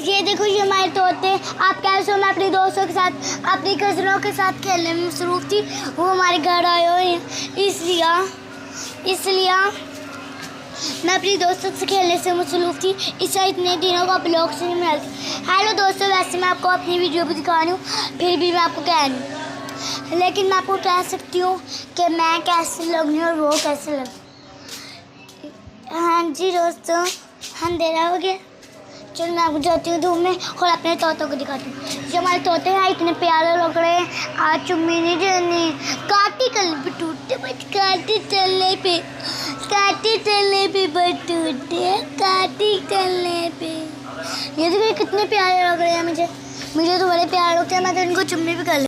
Guys ये देखो ये हमारे तोते। आप कैसे हो? मैं अपने दोस्तों के साथ अपनी कज़नों के साथ खेलने में मसरूफ़ थी। वो हमारे घर आए हुए हैं, इसलिए मैं अपनी दोस्तों से खेलने से मसरूफ़ थी। इससे इतने दिनों का ब्लॉग से नहीं मिलती। हेलो दोस्तों, वैसे मैं आपको अपनी वीडियो भी दिखा रही हूँ, फिर भी मैं आपको कह रही हूँ, लेकिन मैं आपको कह सकती हूँ कि मैं कैसे लग रही हूँ और वो कैसे लग। हाँ जी दोस्तों, अंधेरा हो गया। चलो मैं आपको जाती हूँ धूप में और अपने तोतों को दिखाती हूँ। जो हमारे तोते हैं इतने प्यारे लग रहे हैं। आज चुम्मी नहीं देनी, काटी कल पे टूटे बट काटी चलने पे बटूटे काटी चलने पे। ये देखो कितने प्यारे लग रहे हैं मुझे तो बड़े प्यारे लगते हैं। मैं तो इनको चुम्मी भी कर